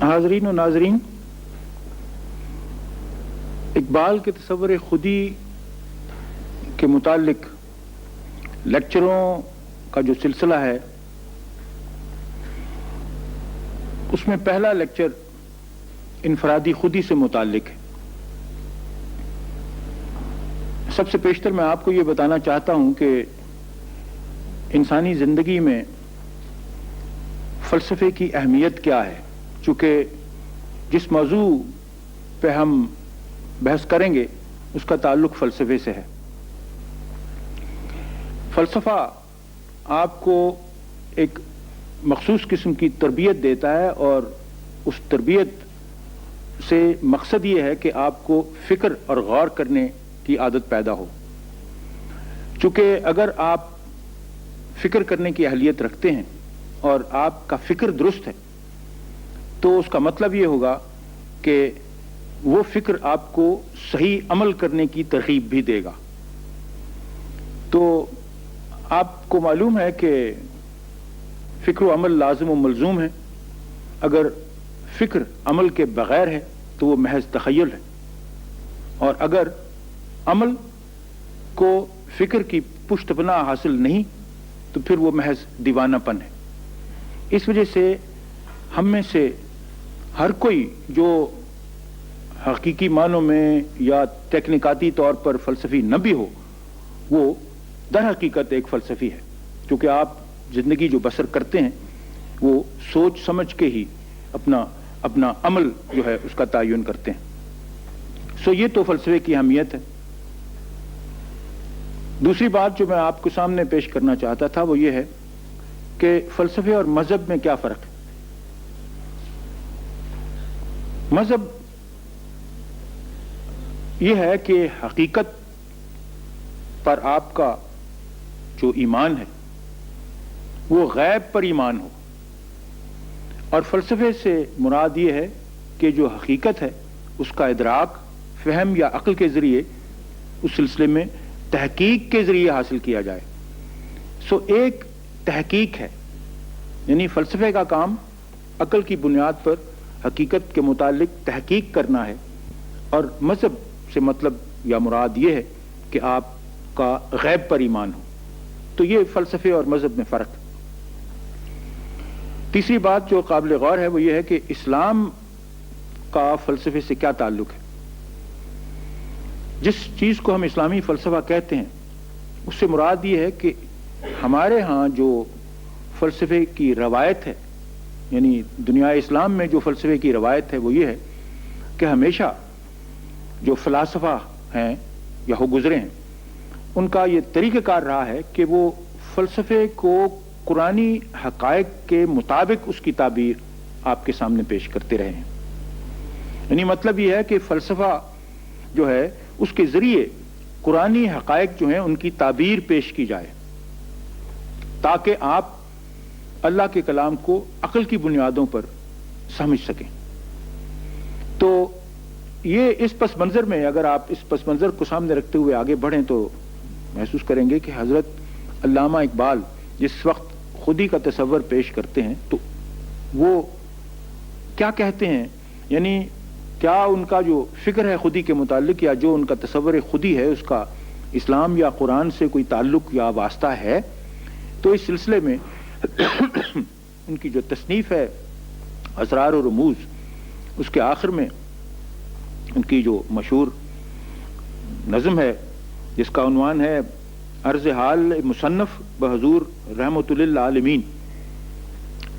حاضرین و ناظرین، اقبال کے تصور خودی کے متعلق لیکچروں کا جو سلسلہ ہے، اس میں پہلا لیکچر انفرادی خودی سے متعلق ہے۔ سب سے پیشتر میں آپ کو یہ بتانا چاہتا ہوں کہ انسانی زندگی میں فلسفے کی اہمیت کیا ہے، چونکہ جس موضوع پہ ہم بحث کریں گے اس کا تعلق فلسفے سے ہے۔ فلسفہ آپ کو ایک مخصوص قسم کی تربیت دیتا ہے، اور اس تربیت سے مقصد یہ ہے کہ آپ کو فکر اور غور کرنے کی عادت پیدا ہو۔ چونکہ اگر آپ فکر کرنے کی اہلیت رکھتے ہیں اور آپ کا فکر درست ہے تو اس کا مطلب یہ ہوگا کہ وہ فکر آپ کو صحیح عمل کرنے کی ترغیب بھی دے گا۔ تو آپ کو معلوم ہے کہ فکر و عمل لازم و ملزوم ہے۔ اگر فکر عمل کے بغیر ہے تو وہ محض تخیل ہے، اور اگر عمل کو فکر کی پشت پناہ حاصل نہیں تو پھر وہ محض دیوانہ پن ہے۔ اس وجہ سے ہم میں سے ہر کوئی جو حقیقی معنوں میں یا تکنیکاتی طور پر فلسفی نہ بھی ہو، وہ در حقیقت ایک فلسفی ہے، کیونکہ آپ زندگی جو بسر کرتے ہیں وہ سوچ سمجھ کے ہی اپنا عمل جو ہے اس کا تعین کرتے ہیں۔ یہ تو فلسفے کی اہمیت ہے۔ دوسری بات جو میں آپ کو سامنے پیش کرنا چاہتا تھا وہ یہ ہے کہ فلسفے اور مذہب میں کیا فرق ہے۔ مذہب یہ ہے کہ حقیقت پر آپ کا جو ایمان ہے وہ غیب پر ایمان ہو، اور فلسفے سے مراد یہ ہے کہ جو حقیقت ہے اس کا ادراک فہم یا عقل کے ذریعے اس سلسلے میں تحقیق کے ذریعے حاصل کیا جائے۔ ایک تحقیق ہے، یعنی فلسفے کا کام عقل کی بنیاد پر حقیقت کے متعلق تحقیق کرنا ہے، اور مذہب سے مطلب یا مراد یہ ہے کہ آپ کا غیب پر ایمان ہو۔ تو یہ فلسفے اور مذہب میں فرق ہے۔ تیسری بات جو قابل غور ہے وہ یہ ہے کہ اسلام کا فلسفے سے کیا تعلق ہے۔ جس چیز کو ہم اسلامی فلسفہ کہتے ہیں اس سے مراد یہ ہے کہ ہمارے ہاں جو فلسفے کی روایت ہے، یعنی دنیا اسلام میں جو فلسفے کی روایت ہے وہ یہ ہے کہ ہمیشہ جو فلاسفہ ہیں یا ہو گزرے ہیں ان کا یہ طریقہ کار رہا ہے کہ وہ فلسفے کو قرآنی حقائق کے مطابق اس کی تعبیر آپ کے سامنے پیش کرتے رہے ہیں۔ یعنی مطلب یہ ہے کہ فلسفہ جو ہے اس کے ذریعے قرآنی حقائق جو ہیں ان کی تعبیر پیش کی جائے، تاکہ آپ اللہ کے کلام کو عقل کی بنیادوں پر سمجھ سکیں۔ تو یہ اس پس منظر میں اگر آپ اس پس منظر کو سامنے رکھتے ہوئے آگے بڑھیں تو محسوس کریں گے کہ حضرت علامہ اقبال جس وقت خودی کا تصور پیش کرتے ہیں تو وہ کیا کہتے ہیں، یعنی کیا ان کا جو فکر ہے خودی کے متعلق یا جو ان کا تصور خودی ہے اس کا اسلام یا قرآن سے کوئی تعلق یا واسطہ ہے۔ تو اس سلسلے میں ان کی جو تصنیف ہے اسرار و رموز، اس کے آخر میں ان کی جو مشہور نظم ہے جس کا عنوان ہے عرض حال مصنف بحضور رحمت للعالمین،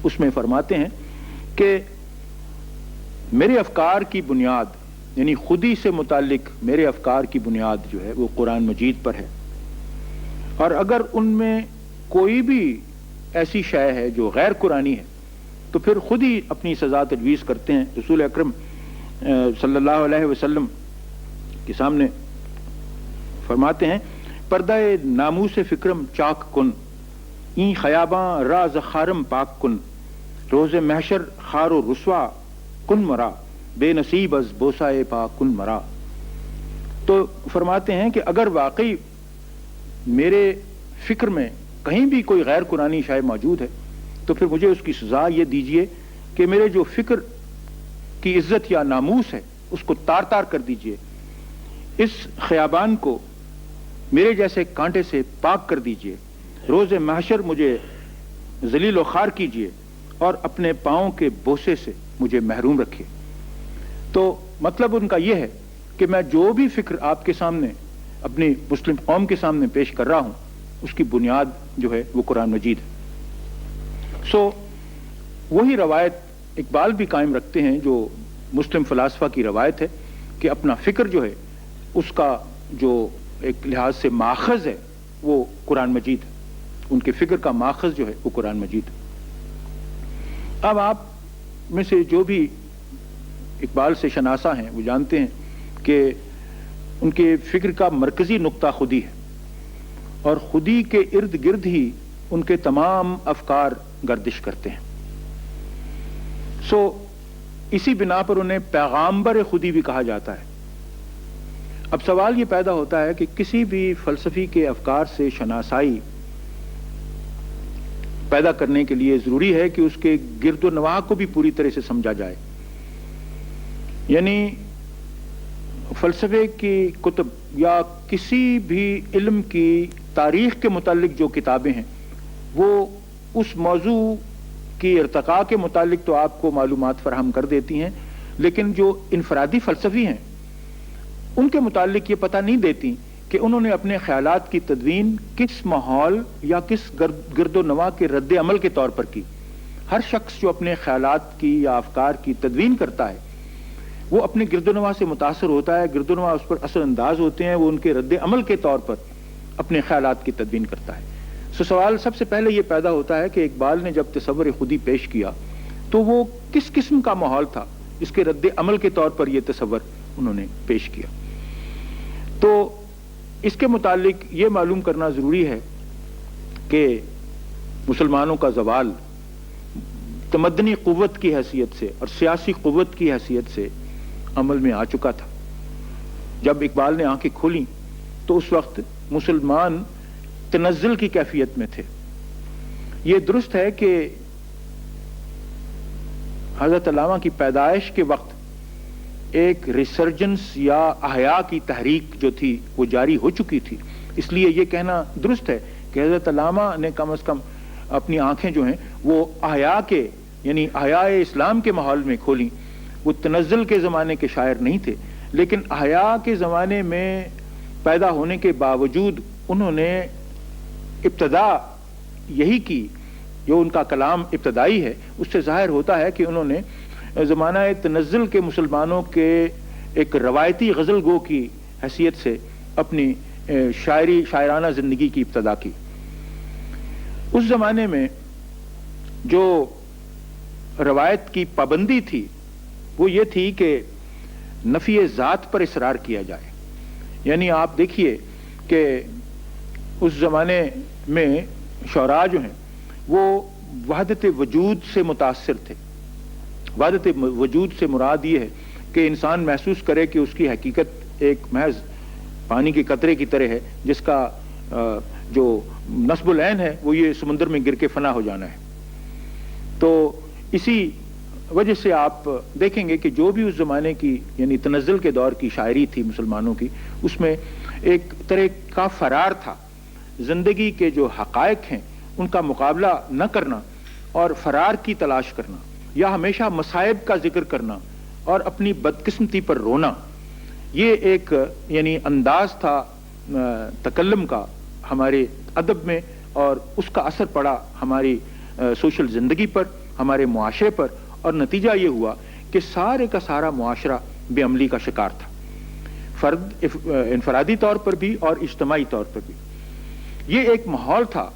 اس میں فرماتے ہیں کہ میرے افکار کی بنیاد، یعنی خودی سے متعلق میرے افکار کی بنیاد جو ہے وہ قرآن مجید پر ہے، اور اگر ان میں کوئی بھی ایسی شے ہے جو غیر قرآنی ہے تو پھر خود ہی اپنی سزا تجویز کرتے ہیں۔ رسول اکرم صلی اللہ علیہ وسلم کے سامنے فرماتے ہیں پردہ ناموس فکرم چاک کن، این خیاباں راز خارم پاک کن، روز محشر خار و رسوا کن مرا، بے نصیب از بوسائے پا کن مرا۔ تو فرماتے ہیں کہ اگر واقعی میرے فکر میں کہیں بھی کوئی غیر قرآنی شے موجود ہے تو پھر مجھے اس کی سزا یہ دیجئے کہ میرے جو فکر کی عزت یا ناموس ہے اس کو تار تار کر دیجئے، اس خیابان کو میرے جیسے کانٹے سے پاک کر دیجئے، روز محشر مجھے ذلیل و خوار کیجئے اور اپنے پاؤں کے بوسے سے مجھے محروم رکھے۔ تو مطلب ان کا یہ ہے کہ میں جو بھی فکر آپ کے سامنے اپنی مسلم قوم کے سامنے پیش کر رہا ہوں اس کی بنیاد جو ہے وہ قرآن مجید ہے۔ وہی روایت اقبال بھی قائم رکھتے ہیں جو مسلم فلاسفہ کی روایت ہے کہ اپنا فکر جو ہے اس کا جو ایک لحاظ سے ماخذ ہے وہ قرآن مجید ہے، ان کے فکر کا ماخذ جو ہے وہ قرآن مجید ہے۔ اب آپ میں سے جو بھی اقبال سے شناسہ ہیں وہ جانتے ہیں کہ ان کے فکر کا مرکزی نقطہ خودی ہے اور خودی کے ارد گرد ہی ان کے تمام افکار گردش کرتے ہیں۔ اسی بنا پر انہیں پیغامبر خودی بھی کہا جاتا ہے۔ اب سوال یہ پیدا ہوتا ہے کہ کسی بھی فلسفی کے افکار سے شناسائی پیدا کرنے کے لیے ضروری ہے کہ اس کے گرد و نواح کو بھی پوری طرح سے سمجھا جائے، یعنی فلسفے کی کتب یا کسی بھی علم کی تاریخ کے متعلق جو کتابیں ہیں وہ اس موضوع کی ارتقاء کے متعلق تو آپ کو معلومات فراہم کر دیتی ہیں، لیکن جو انفرادی فلسفی ہیں ان کے متعلق یہ پتہ نہیں دیتی کہ انہوں نے اپنے خیالات کی تدوین کس ماحول یا کس گرد و نواح کے رد عمل کے طور پر کی۔ ہر شخص جو اپنے خیالات کی یا افکار کی تدوین کرتا ہے وہ اپنے گرد و نواح سے متاثر ہوتا ہے، گرد و نواح اس پر اثر انداز ہوتے ہیں، وہ ان کے رد عمل کے طور پر اپنے خیالات کی تدوین کرتا ہے۔ سوال سب سے پہلے یہ پیدا ہوتا ہے کہ اقبال نے جب تصور خودی پیش کیا تو وہ کس قسم کا ماحول تھا اس کے رد عمل کے طور پر یہ تصور انہوں نے پیش کیا۔ تو اس کے متعلق یہ معلوم کرنا ضروری ہے کہ مسلمانوں کا زوال تمدنی قوت کی حیثیت سے اور سیاسی قوت کی حیثیت سے عمل میں آ چکا تھا۔ جب اقبال نے آنکھیں کھولیں تو اس وقت مسلمان تنزل کی کیفیت میں تھے۔ یہ درست ہے کہ حضرت علامہ کی پیدائش کے وقت ایک ریسرجنس یا احیاء کی تحریک جو تھی وہ جاری ہو چکی تھی، اس لیے یہ کہنا درست ہے کہ حضرت علامہ نے کم از کم اپنی آنکھیں جو ہیں وہ احیاء کے یعنی احیاء اسلام کے ماحول میں کھولیں۔ وہ تنزل کے زمانے کے شاعر نہیں تھے، لیکن احیاء کے زمانے میں پیدا ہونے کے باوجود انہوں نے ابتدا یہی کی، جو ان کا کلام ابتدائی ہے اس سے ظاہر ہوتا ہے کہ انہوں نے زمانہ تنزل کے مسلمانوں کے ایک روایتی غزل گو کی حیثیت سے اپنی شاعرانہ زندگی کی ابتدا کی۔ اس زمانے میں جو روایت کی پابندی تھی وہ یہ تھی کہ نفی ذات پر اصرار کیا جائے، یعنی آپ دیکھیے کہ اس زمانے میں شعراء جو ہیں وہ وحدت وجود سے متاثر تھے۔ وحدت وجود سے مراد یہ ہے کہ انسان محسوس کرے کہ اس کی حقیقت ایک محض پانی کے قطرے کی طرح ہے جس کا جو نصب العین ہے وہ یہ سمندر میں گر کے فنا ہو جانا ہے۔ تو اسی وجہ سے آپ دیکھیں گے کہ جو بھی اس زمانے کی یعنی تنزل کے دور کی شاعری تھی مسلمانوں کی، اس میں ایک طرح کا فرار تھا، زندگی کے جو حقائق ہیں ان کا مقابلہ نہ کرنا اور فرار کی تلاش کرنا، یا ہمیشہ مصائب کا ذکر کرنا اور اپنی بدقسمتی پر رونا، یہ ایک یعنی انداز تھا تکلم کا ہمارے ادب میں، اور اس کا اثر پڑا ہماری سوشل زندگی پر، ہمارے معاشرے پر، اور نتیجہ یہ ہوا کہ سارے کا سارا معاشرہ بے عملی کا شکار تھا، فرد انفرادی طور پر بھی اور اجتماعی طور پر بھی۔ یہ ایک ماحول تھا،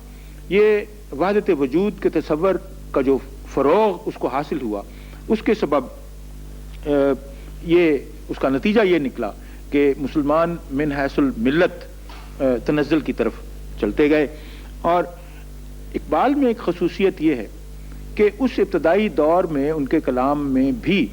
یہ وحدت وجود کے تصور کا جو فروغ اس کو حاصل ہوا، اس کے سبب اس کا نتیجہ یہ نکلا کہ مسلمان من حیث الملت تنزل کی طرف چلتے گئے. اور اقبال میں ایک خصوصیت یہ ہے کہ اس ابتدائی دور میں ان کے کلام میں بھی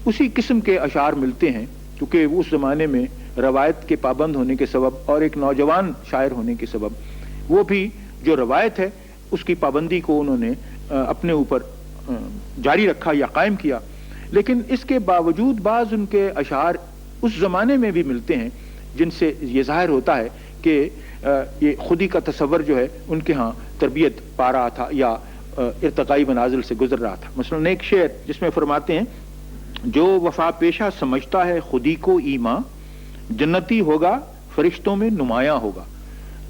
اسی قسم کے اشعار ملتے ہیں، کیونکہ اس زمانے میں روایت کے پابند ہونے کے سبب اور ایک نوجوان شاعر ہونے کے سبب وہ بھی جو روایت ہے اس کی پابندی کو انہوں نے اپنے اوپر جاری رکھا یا قائم کیا. لیکن اس کے باوجود بعض ان کے اشعار اس زمانے میں بھی ملتے ہیں جن سے یہ ظاہر ہوتا ہے کہ یہ خودی کا تصور جو ہے ان کے ہاں تربیت پا رہا تھا یا ارتقائی منازل سے گزر رہا تھا. مثلا ایک شعر جس میں فرماتے ہیں، جو وفا پیشہ سمجھتا ہے خودی کو ایماں، جنتی ہوگا فرشتوں میں نمایاں ہوگا.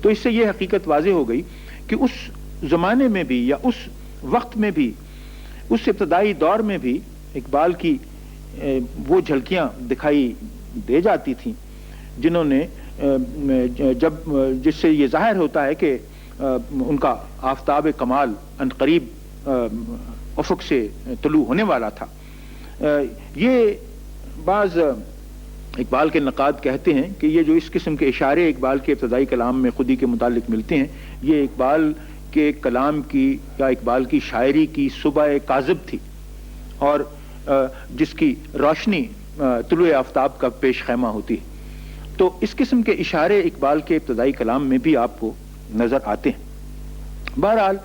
تو اس سے یہ حقیقت واضح ہو گئی کہ اس زمانے میں بھی یا اس وقت میں بھی، اس ابتدائی دور میں بھی اقبال کی وہ جھلکیاں دکھائی دے جاتی تھیں جنہوں نے جس سے یہ ظاہر ہوتا ہے کہ ان کا آفتاب کمال عنقریب افق سے طلوع ہونے والا تھا. یہ بعض اقبال کے نقاد کہتے ہیں کہ یہ جو اس قسم کے اشارے اقبال کے ابتدائی کلام میں خودی کے متعلق ملتے ہیں، یہ اقبال کے کلام کی یا اقبال کی شاعری کی صبح کاذب تھی، اور جس کی روشنی طلوع آفتاب کا پیش خیمہ ہوتی ہے. تو اس قسم کے اشارے اقبال کے ابتدائی کلام میں بھی آپ کو نظر آتے ہیں. بہرحال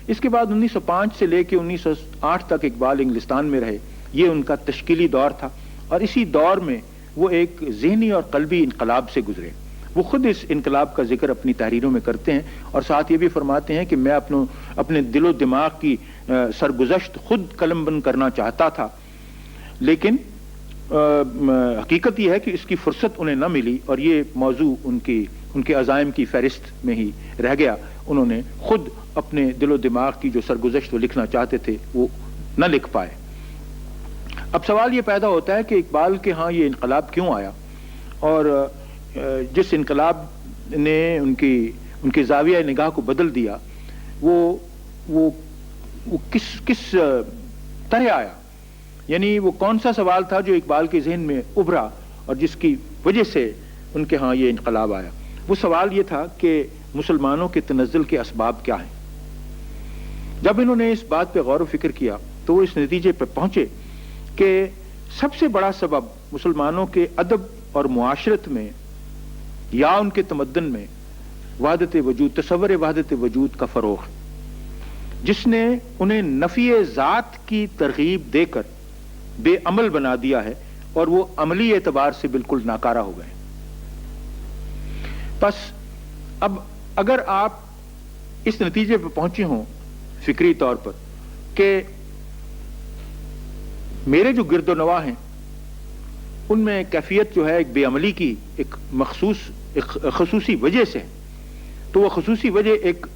اس کے بعد 1905 سے لے کے 1908 تک اقبال انگلستان میں رہے. یہ ان کا تشکیلی دور تھا، اور اسی دور میں وہ ایک ذہنی اور قلبی انقلاب سے گزرے. وہ خود اس انقلاب کا ذکر اپنی تحریروں میں کرتے ہیں، اور ساتھ یہ بھی فرماتے ہیں کہ میں اپنے دل و دماغ کی سرگزشت خود قلم بند کرنا چاہتا تھا، لیکن حقیقت یہ ہے کہ اس کی فرصت انہیں نہ ملی، اور یہ موضوع ان کے عزائم کی فہرست میں ہی رہ گیا. انہوں نے خود اپنے دل و دماغ کی جو سرگزشت وہ لکھنا چاہتے تھے وہ نہ لکھ پائے. اب سوال یہ پیدا ہوتا ہے کہ اقبال کے ہاں یہ انقلاب کیوں آیا، اور جس انقلاب نے ان کی زاویہ نگاہ کو بدل دیا وہ کس طرح آیا، یعنی وہ کون سا سوال تھا جو اقبال کے ذہن میں ابھرا اور جس کی وجہ سے ان کے ہاں یہ انقلاب آیا. وہ سوال یہ تھا کہ مسلمانوں کے تنزل کے اسباب کیا ہیں. جب انہوں نے اس بات پہ غور و فکر کیا تو وہ اس نتیجے پہ پہنچے کہ سب سے بڑا سبب مسلمانوں کے ادب اور معاشرت میں یا ان کے تمدن میں وحدت وجود، تصور وحدت وجود کا فروغ، جس نے انہیں نفی ذات کی ترغیب دے کر بے عمل بنا دیا ہے، اور وہ عملی اعتبار سے بالکل ناکارہ ہو گئے. بس اب اگر آپ اس نتیجے پہ پہنچے ہوں فکری طور پر کہ میرے جو گرد و نواح ہیں ان میں کیفیت جو ہے ایک بے عملی کی ایک خصوصی وجہ سے ہے، تو وہ خصوصی وجہ ایک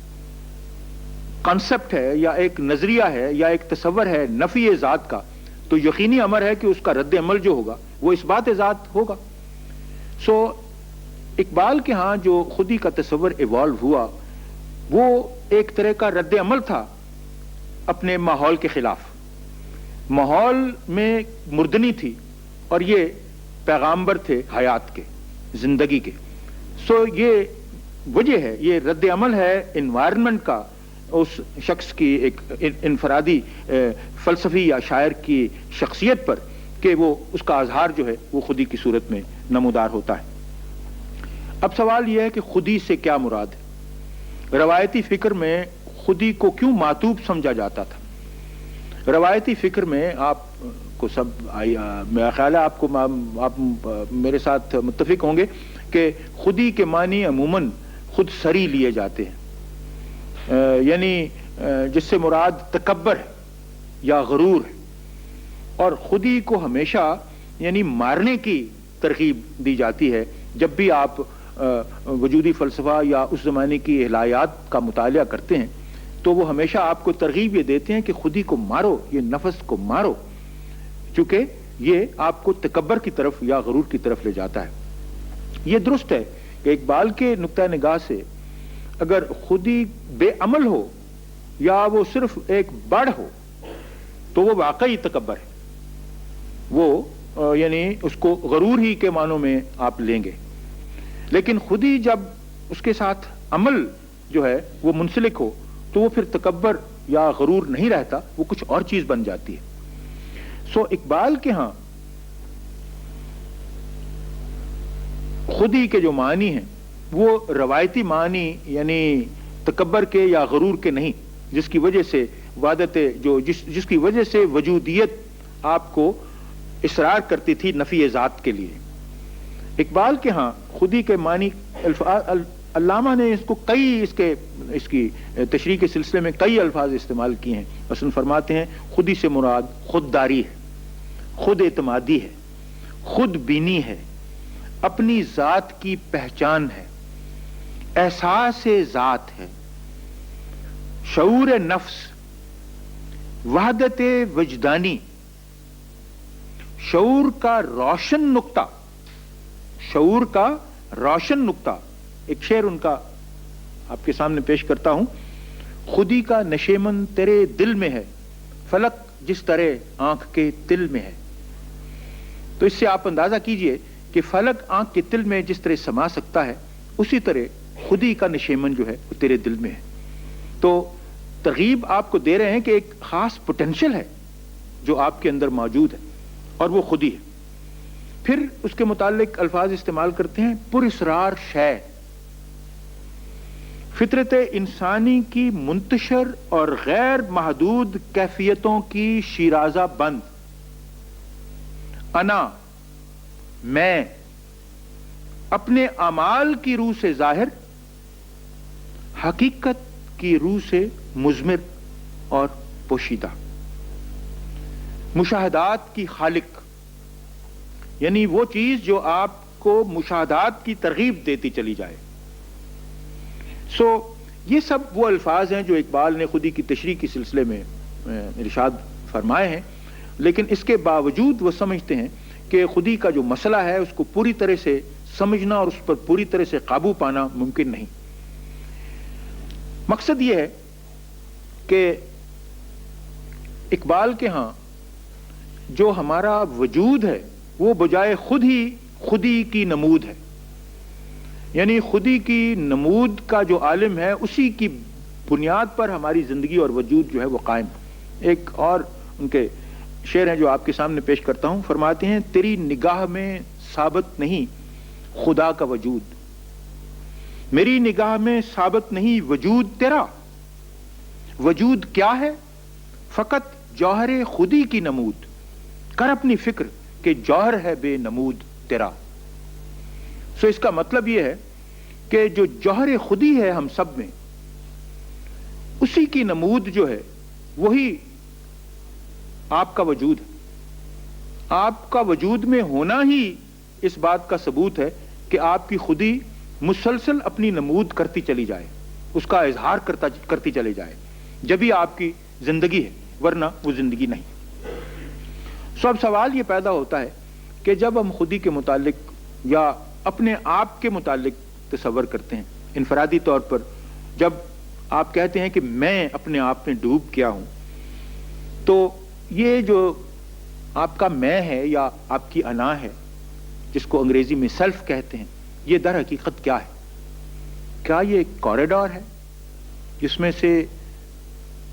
کانسیپٹ ہے یا ایک نظریہ ہے یا ایک تصور ہے نفی ذات کا، تو یقینی امر ہے کہ اس کا رد عمل جو ہوگا وہ اس بات ذات ہوگا. سو اقبال کے ہاں جو خودی کا تصور ایوالو ہوا وہ ایک طرح کا رد عمل تھا اپنے ماحول کے خلاف. ماحول میں مردنی تھی اور یہ پیغامبر تھے حیات کے، زندگی کے. سو یہ وجہ ہے، یہ رد عمل ہے انوائرمنٹ کا اس شخص کی ایک انفرادی فلسفی یا شاعر کی شخصیت پر، کہ وہ اس کا اظہار جو ہے وہ خودی کی صورت میں نمودار ہوتا ہے. اب سوال یہ ہے کہ خودی سے کیا مراد ہے. روایتی فکر میں خودی کو کیوں معطوب سمجھا جاتا تھا. روایتی فکر میں آپ کو سب میرا خیال ہے آپ میرے ساتھ متفق ہوں گے کہ خودی کے معنی عموماً خود سری لیے جاتے ہیں، یعنی جس سے مراد تکبر ہے یا غرور ہے، اور خودی کو ہمیشہ یعنی مارنے کی ترغیب دی جاتی ہے. جب بھی آپ وجودی فلسفہ یا اس زمانے کی الہیات کا مطالعہ کرتے ہیں تو وہ ہمیشہ آپ کو ترغیب یہ دیتے ہیں کہ خودی کو مارو، یہ نفس کو مارو، چونکہ یہ آپ کو تکبر کی طرف یا غرور کی طرف لے جاتا ہے. یہ درست ہے کہ اقبال کے نقطہ نگاہ سے اگر خودی بے عمل ہو یا وہ صرف ایک بڑھ ہو تو وہ واقعی تکبر ہے، وہ یعنی اس کو غرور ہی کے معنوں میں آپ لیں گے. لیکن خودی جب اس کے ساتھ عمل جو ہے وہ منسلک ہو تو وہ پھر تکبر یا غرور نہیں رہتا، وہ کچھ اور چیز بن جاتی ہے۔ سو اقبال کے ہاں خودی کے جو معنی ہیں وہ روایتی معنی یعنی تکبر کے یا غرور کے نہیں، جس کی وجہ سے وحدت جس کی وجہ سے وجودیت آپ کو اصرار کرتی تھی نفی ذات کے لیے۔ اقبال کے ہاں خودی کے معنی علامہ نے اس کی تشریح کے سلسلے میں کئی الفاظ استعمال کیے ہیں۔ مثلا فرماتے ہیں خودی سے مراد خودداری ہے، خود اعتمادی ہے، خود بینی ہے، اپنی ذات کی پہچان ہے، احساس ذات ہے، شعور نفس، وحدت وجدانی، شعور کا روشن نقطہ، شعور کا روشن نقطہ۔ ایک شعر ان کا آپ کے سامنے پیش کرتا ہوں۔ خودی کا نشیمن تیرے دل میں ہے، فلک جس طرح آنکھ کے تل میں ہے۔ تو اس سے آپ اندازہ کیجئے کہ فلک آنکھ کے تل میں جس طرح سما سکتا ہے، اسی طرح خودی کا نشیمن جو ہے وہ تیرے دل میں ہے۔ تو ترغیب آپ کو دے رہے ہیں کہ ایک خاص پوٹینشل ہے جو آپ کے اندر موجود ہے اور وہ خودی ہے۔ پھر اس کے متعلق الفاظ استعمال کرتے ہیں پراسرار شے، فطرت انسانی کی منتشر اور غیر محدود کیفیتوں کی شیرازہ بند، انا میں، اپنے اعمال کی روح سے ظاہر، حقیقت کی روح سے مضمر اور پوشیدہ، مشاہدات کی خالق، یعنی وہ چیز جو آپ کو مشاہدات کی ترغیب دیتی چلی جائے۔ سو یہ سب وہ الفاظ ہیں جو اقبال نے خودی کی تشریح کے سلسلے میں ارشاد فرمائے ہیں، لیکن اس کے باوجود وہ سمجھتے ہیں کہ خودی کا جو مسئلہ ہے اس کو پوری طرح سے سمجھنا اور اس پر پوری طرح سے قابو پانا ممکن نہیں۔ مقصد یہ ہے کہ اقبال کے ہاں جو ہمارا وجود ہے وہ بجائے خود ہی خودی کی نمود ہے، یعنی خودی کی نمود کا جو عالم ہے اسی کی بنیاد پر ہماری زندگی اور وجود جو ہے وہ قائم۔ ایک اور ان کے شعر ہیں جو آپ کے سامنے پیش کرتا ہوں۔ فرماتے ہیں تیری نگاہ میں ثابت نہیں خدا کا وجود، میری نگاہ میں ثابت نہیں وجود تیرا، وجود کیا ہے فقط جوہر خودی کی نمود، کر اپنی فکر کہ جوہر ہے بے نمود تیرا۔ سو اس کا مطلب یہ ہے کہ جو جوہر خودی ہے ہم سب میں، اسی کی نمود جو ہے وہی آپ کا وجود ہے۔ آپ کا وجود میں ہونا ہی اس بات کا ثبوت ہے کہ آپ کی خودی مسلسل اپنی نمود کرتی چلی جائے، اس کا اظہار کرتی چلی جائے، جبھی آپ کی زندگی ہے، ورنہ وہ زندگی نہیں۔ سو اب سوال یہ پیدا ہوتا ہے کہ جب ہم خودی کے متعلق یا اپنے آپ کے متعلق تصور کرتے ہیں انفرادی طور پر، جب آپ کہتے ہیں کہ میں اپنے آپ میں ڈوب گیا ہوں، تو یہ جو آپ کا میں ہے یا آپ کی انا ہے جس کو انگریزی میں سیلف کہتے ہیں، یہ در حقیقت کیا ہے؟ کیا یہ ایک کوریڈور ہے جس میں سے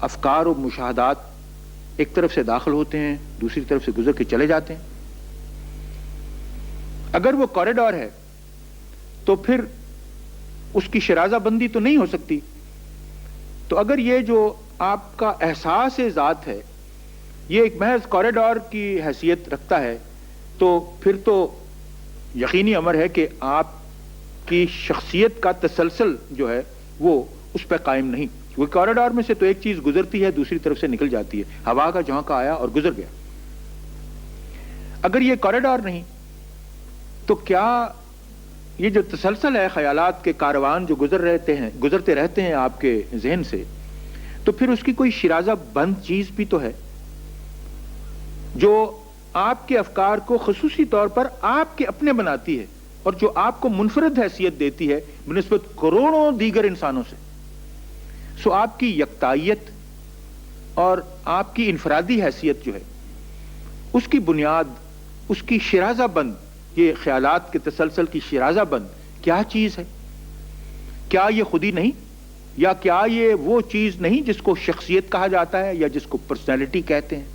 افکار و مشاہدات ایک طرف سے داخل ہوتے ہیں دوسری طرف سے گزر کے چلے جاتے ہیں؟ اگر وہ کوریڈور ہے تو پھر اس کی شرازہ بندی تو نہیں ہو سکتی۔ تو اگر یہ جو آپ کا احساس ذات ہے یہ ایک محض کوریڈور کی حیثیت رکھتا ہے، تو پھر تو یقینی امر ہے کہ آپ کی شخصیت کا تسلسل جو ہے وہ اس پہ قائم نہیں۔ وہ کوریڈور میں سے تو ایک چیز گزرتی ہے دوسری طرف سے نکل جاتی ہے، ہوا کا جھونکا آیا اور گزر گیا۔ اگر یہ کوریڈور نہیں تو کیا یہ جو تسلسل ہے خیالات کے کاروان جو گزرتے رہتے ہیں آپ کے ذہن سے، تو پھر اس کی کوئی شرازہ بند چیز بھی تو ہے جو آپ کے افکار کو خصوصی طور پر آپ کے اپنے بناتی ہے اور جو آپ کو منفرد حیثیت دیتی ہے بنسبت کروڑوں دیگر انسانوں سے۔ سو آپ کی یکتائیت اور آپ کی انفرادی حیثیت جو ہے اس کی بنیاد، اس کی شرازہ بند، یہ خیالات کے تسلسل کی شرازہ بند کیا چیز ہے؟ کیا یہ خودی نہیں، یا کیا یہ وہ چیز نہیں جس کو شخصیت کہا جاتا ہے یا جس کو پرسنالٹی کہتے ہیں؟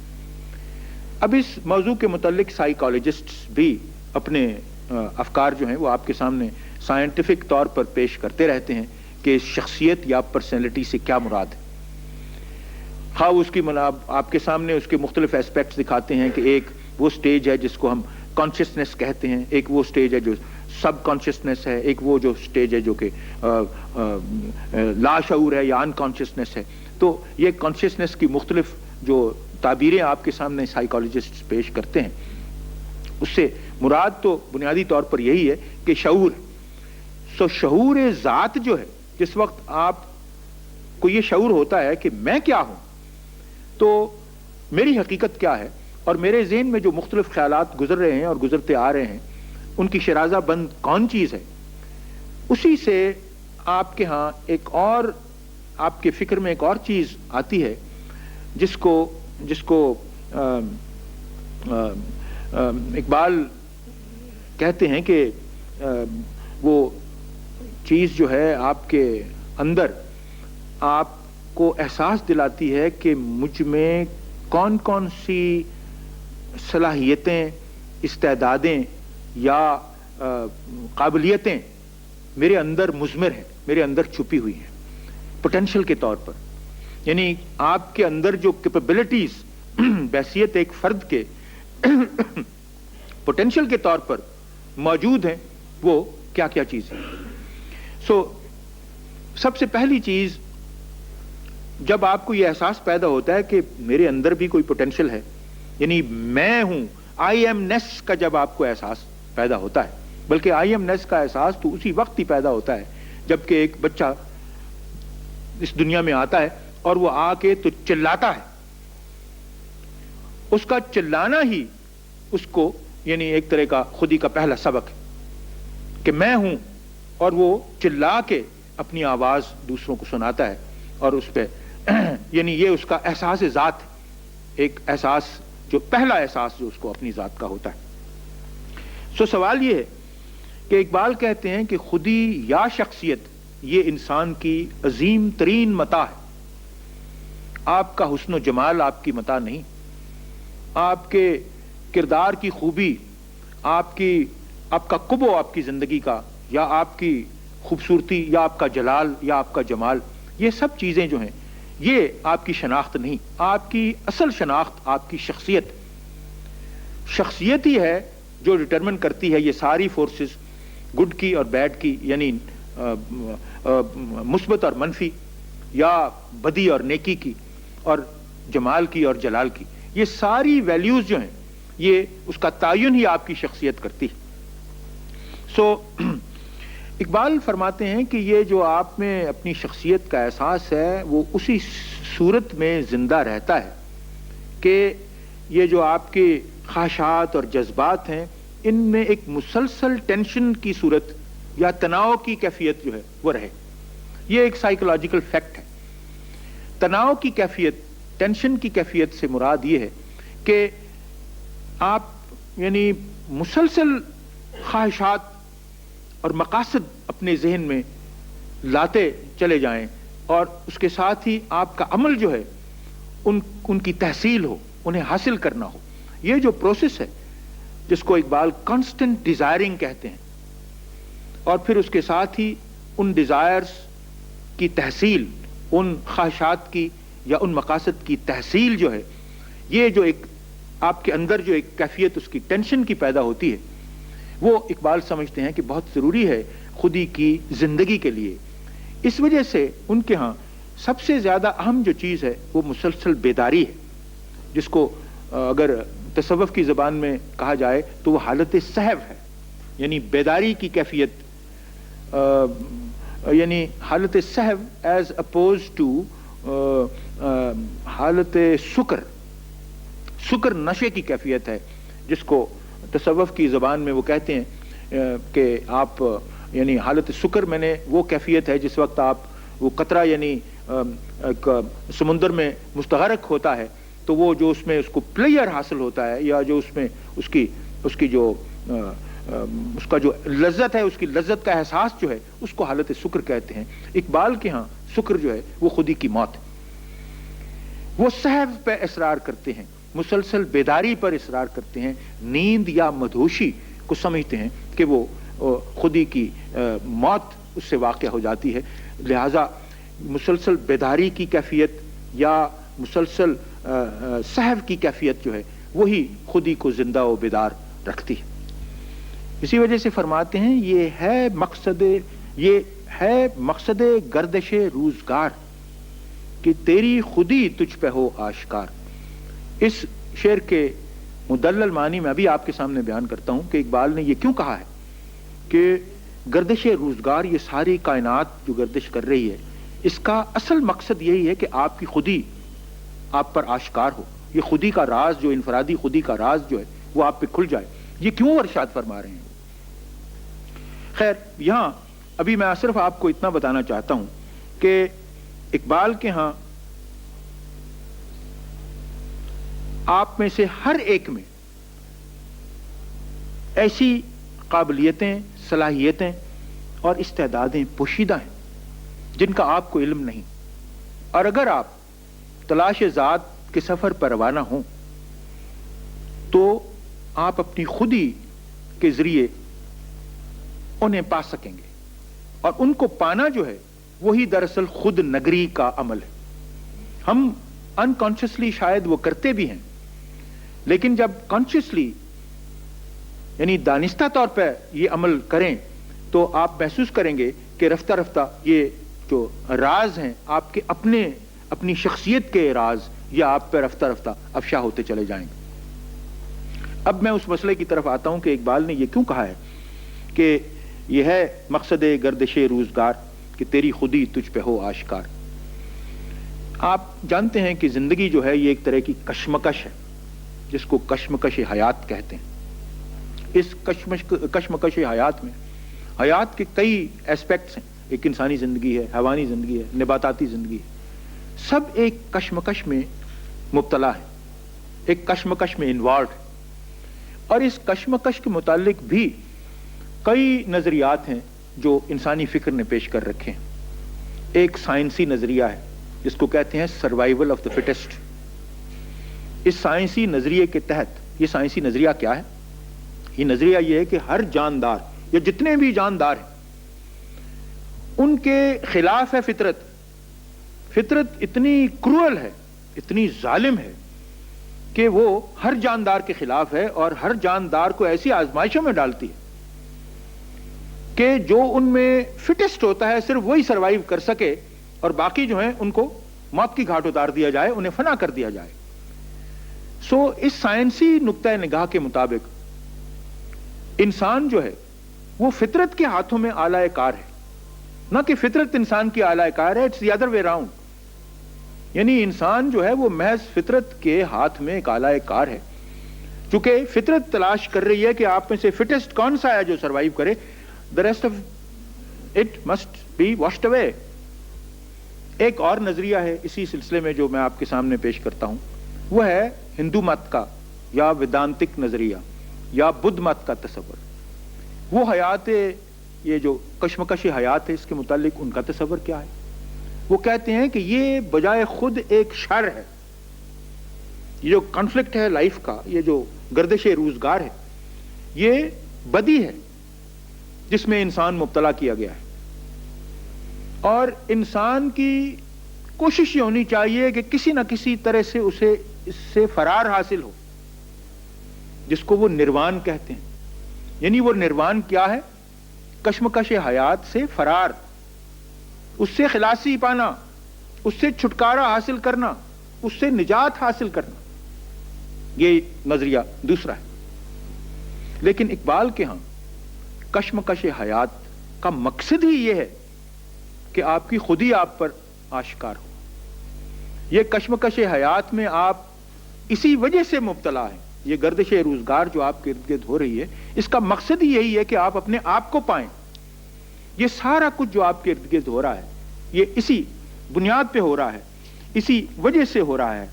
اب اس موضوع کے متعلق سائیکالوجسٹس بھی اپنے افکار جو ہیں وہ آپ کے سامنے سائنٹیفک طور پر پیش کرتے رہتے ہیں کہ شخصیت یا پرسنالٹی سے کیا مراد ہے. ہاں اس کی آپ کے سامنے اس کے مختلف ایسپیکٹس دکھاتے ہیں کہ ایک وہ سٹیج ہے جس کو ہم کانشیسنس کہتے ہیں، ایک وہ سٹیج ہے جو سب کانشیسنس ہے، ایک وہ جو سٹیج ہے جو کہ لاشعور ہے یا ان کانشیسنس ہے. تو یہ کانشیسنس کی مختلف جو تعبیریں آپ کے سامنے سائیکالوجسٹ پیش کرتے ہیں، اس سے مراد تو بنیادی طور پر یہی ہے کہ شعور. سو شعور ذات جو ہے، جس وقت آپ کو یہ شعور ہوتا ہے کہ میں کیا ہوں، تو میری حقیقت کیا ہے، اور میرے ذہن میں جو مختلف خیالات گزر رہے ہیں اور گزرتے آ رہے ہیں ان کی شرازہ بند کون چیز ہے، اسی سے آپ کے ہاں ایک اور آپ کے فکر میں ایک اور چیز آتی ہے جس کو اقبال کہتے ہیں کہ وہ چیز جو ہے آپ کے اندر آپ کو احساس دلاتی ہے کہ مجھ میں کون کون سی صلاحیتیں، استعدادیں یا قابلیتیں میرے اندر مضمر ہیں، میرے اندر چھپی ہوئی ہیں پوٹینشل کے طور پر. یعنی آپ کے اندر جو کیپیبلٹیز بحیثیت ایک فرد کے پوٹینشل کے طور پر موجود ہیں، وہ کیا کیا چیز ہے. سو سب سے پہلی چیز، جب آپ کو یہ احساس پیدا ہوتا ہے کہ میرے اندر بھی کوئی پوٹینشل ہے، یعنی میں ہوں، آئی ایم نیس کا جب آپ کو احساس پیدا ہوتا ہے، بلکہ آئی ایم نیس کا احساس تو اسی وقت ہی پیدا ہوتا ہے جبکہ ایک بچہ اس دنیا میں آتا ہے اور وہ آ کے تو چلاتا ہے. اس کا چلانا ہی اس کو یعنی ایک طرح کا خودی کا پہلا سبق ہے کہ میں ہوں، اور وہ چلا کے اپنی آواز دوسروں کو سناتا ہے اور اس پہ یعنی یہ اس کا احساس ذات ہے، ایک احساس جو پہلا احساس جو اس کو اپنی ذات کا ہوتا ہے. سو سوال یہ ہے کہ اقبال کہتے ہیں کہ خودی یا شخصیت یہ انسان کی عظیم ترین متاع ہے. آپ کا حسن و جمال آپ کی متاع نہیں، آپ کے کردار کی خوبی، آپ کا قبو آپ کی زندگی کا، یا آپ کی خوبصورتی، یا آپ کا جلال، یا آپ کا جمال، یہ سب چیزیں جو ہیں یہ آپ کی شناخت نہیں. آپ کی اصل شناخت آپ کی شخصیت ہی ہے جو ڈٹرمن کرتی ہے یہ ساری فورسز، گڈ کی اور بیڈ کی، یعنی مثبت اور منفی، یا بدی اور نیکی کی، اور جمال کی اور جلال کی. یہ ساری ویلیوز جو ہیں یہ اس کا تعین ہی آپ کی شخصیت کرتی ہے. سو اقبال فرماتے ہیں کہ یہ جو آپ میں اپنی شخصیت کا احساس ہے وہ اسی صورت میں زندہ رہتا ہے کہ یہ جو آپ کے خواہشات اور جذبات ہیں ان میں ایک مسلسل ٹینشن کی صورت یا تناؤ کی کیفیت جو ہے وہ رہے. یہ ایک سائیکولوجیکل فیکٹ ہے. تناؤ کی کیفیت، ٹینشن کی کیفیت سے مراد یہ ہے کہ آپ یعنی مسلسل خواہشات اور مقاصد اپنے ذہن میں لاتے چلے جائیں، اور اس کے ساتھ ہی آپ کا عمل جو ہے ان کی تحصیل ہو، انہیں حاصل کرنا ہو. یہ جو پروسیس ہے جس کو اقبال کانسٹنٹ ڈیزائرنگ کہتے ہیں، اور پھر اس کے ساتھ ہی ان ڈیزائرز کی تحصیل، ان خواہشات کی یا ان مقاصد کی تحصیل جو ہے، یہ جو ایک آپ کے اندر جو ایک کیفیت اس کی ٹینشن کی پیدا ہوتی ہے، وہ اقبال سمجھتے ہیں کہ بہت ضروری ہے خودی کی زندگی کے لیے. اس وجہ سے ان کے ہاں سب سے زیادہ اہم جو چیز ہے وہ مسلسل بیداری ہے، جس کو اگر تصوف کی زبان میں کہا جائے تو وہ حالت سہو ہے. یعنی بیداری کی کیفیت، یعنی حالت سہو ایز اپوز ٹو حالت سکر نشے کی کیفیت ہے، جس کو تصوف کی زبان میں وہ کہتے ہیں کہ آپ یعنی حالت سکر میں نے وہ کیفیت ہے جس وقت آپ وہ قطرہ یعنی سمندر میں مستغرق ہوتا ہے تو وہ جو اس میں اس کو پلیئر حاصل ہوتا ہے، یا جو اس میں اس کی جو اس کا جو لذت ہے، اس کی لذت کا احساس جو ہے، اس کو حالت سکر کہتے ہیں۔ اقبال کے ہاں سکر جو ہے وہ خودی کی موت ہے۔ وہ سہو پہ اصرار کرتے ہیں، مسلسل بیداری پر اصرار کرتے ہیں، نیند یا مدہوشی کو سمجھتے ہیں کہ وہ خودی کی موت اس سے واقع ہو جاتی ہے، لہذا مسلسل بیداری کی کیفیت یا مسلسل سہو کی کیفیت جو ہے وہی خودی کو زندہ و بیدار رکھتی ہے۔ اسی وجہ سے فرماتے ہیں یہ ہے مقصد گردش روزگار کہ تیری خودی تجھ پہ ہو آشکار۔ اس شعر کے مدلل معنی میں ابھی آپ کے سامنے بیان کرتا ہوں کہ اقبال نے یہ کیوں کہا ہے کہ گردش روزگار، یہ ساری کائنات جو گردش کر رہی ہے، اس کا اصل مقصد یہی ہے کہ آپ کی خودی آپ پر آشکار ہو، یہ خودی کا راز، جو انفرادی خودی کا راز جو ہے وہ آپ پہ کھل جائے۔ یہ کیوں ارشاد فرما رہے ہیں؟ خیر، یہاں ابھی میں صرف آپ کو اتنا بتانا چاہتا ہوں کہ اقبال کے ہاں آپ میں سے ہر ایک میں ایسی قابلیتیں، صلاحیتیں اور استعدادیں پوشیدہ ہیں جن کا آپ کو علم نہیں، اور اگر آپ تلاش ذات کے سفر پر روانہ ہوں تو آپ اپنی خودی کے ذریعے انہیں پا سکیں گے، اور ان کو پانا جو ہے وہی دراصل خود نگری کا عمل ہے۔ ہم انکانشیسلی شاید وہ کرتے بھی ہیں، لیکن جب کانشیسلی یعنی دانستہ طور پہ یہ عمل کریں تو آپ محسوس کریں گے کہ رفتہ رفتہ یہ جو راز ہیں آپ کے اپنی شخصیت کے راز یا آپ پہ رفتہ رفتہ افشا ہوتے چلے جائیں گے۔ اب میں اس مسئلے کی طرف آتا ہوں کہ اقبال نے یہ کیوں کہا ہے کہ یہ ہے مقصد گردش روزگار کہ تیری خودی تجھ پہ ہو آشکار۔ آپ جانتے ہیں کہ زندگی جو ہے یہ ایک طرح کی کشمکش ہے، جس کو کشمکش حیات کہتے ہیں۔ اس کشمکش حیات میں حیات کے کئی ایسپیکٹس ہیں، ایک انسانی زندگی ہے، حیوانی زندگی ہے، نباتاتی زندگی ہے، سب ایک کشمکش میں مبتلا ہے، ایک کشمکش میں انوالوڈ ہے، اور اس کشمکش کے متعلق بھی کئی نظریات ہیں جو انسانی فکر نے پیش کر رکھے ہیں۔ ایک سائنسی نظریہ ہے جس کو کہتے ہیں سروائیول آف دا فٹسٹ۔ اس سائنسی نظریے کے تحت، یہ سائنسی نظریہ کیا ہے؟ یہ نظریہ یہ ہے کہ ہر جاندار یا جتنے بھی جاندار ہیں ان کے خلاف ہے فطرت۔ فطرت اتنی کروئل ہے، اتنی ظالم ہے کہ وہ ہر جاندار کے خلاف ہے اور ہر جاندار کو ایسی آزمائشوں میں ڈالتی ہے کہ جو ان میں فٹسٹ ہوتا ہے صرف وہی سروائیو کر سکے، اور باقی جو ہیں ان کو موت کی گھاٹ اتار دیا جائے، انہیں فنا کر دیا جائے۔ سو اس سائنسی نقطۂ نگاہ کے مطابق انسان جو ہے وہ فطرت کے ہاتھوں میں آلہ کار ہے، نہ کہ فطرت انسان کی آلہ کار ہے۔ It's the other way round, یعنی انسان جو ہے وہ محض فطرت کے ہاتھ میں ایک آلہ کار ہے، چونکہ فطرت تلاش کر رہی ہے کہ آپ میں سے فٹسٹ کون سا ہے جو سروائیو کرے، the rest of it must be washed away۔ ایک اور نظریہ ہے اسی سلسلے میں جو میں آپ کے سامنے پیش کرتا ہوں، وہ ہے ہندو مت کا یا ویدانتک نظریہ یا بدھ مت کا تصور۔ وہ حیات، یہ جو کشمکش حیات ہے، اس کے متعلق ان کا تصور کیا ہے؟ وہ کہتے ہیں کہ یہ بجائے خود ایک شر ہے، یہ جو کنفلکٹ ہے لائف کا، یہ جو گردش روزگار ہے، یہ بدی ہے جس میں انسان مبتلا کیا گیا ہے، اور انسان کی کوشش یہ ہونی چاہیے کہ کسی نہ کسی طرح سے اسے اس سے فرار حاصل ہو، جس کو وہ نروان کہتے ہیں۔ یعنی وہ نروان کیا ہے؟ کشمکش حیات سے فرار، اس سے خلاصی پانا، اس سے چھٹکارا حاصل کرنا، اس سے نجات حاصل کرنا، یہ نظریہ دوسرا ہے۔ لیکن اقبال کے ہاں کشمکش حیات کا مقصد ہی یہ ہے کہ آپ کی خودی آپ پر آشکار ہو۔ یہ کشمکش حیات میں آپ اسی وجہ سے مبتلا ہیں، یہ گردش روزگار جو آپ کے ارد گرد ہو رہی ہے، اس کا مقصد ہی یہی ہے کہ آپ اپنے آپ کو پائیں۔ یہ سارا کچھ جو آپ کے ارد گرد ہو رہا ہے یہ اسی بنیاد پہ ہو رہا ہے، اسی وجہ سے ہو رہا ہے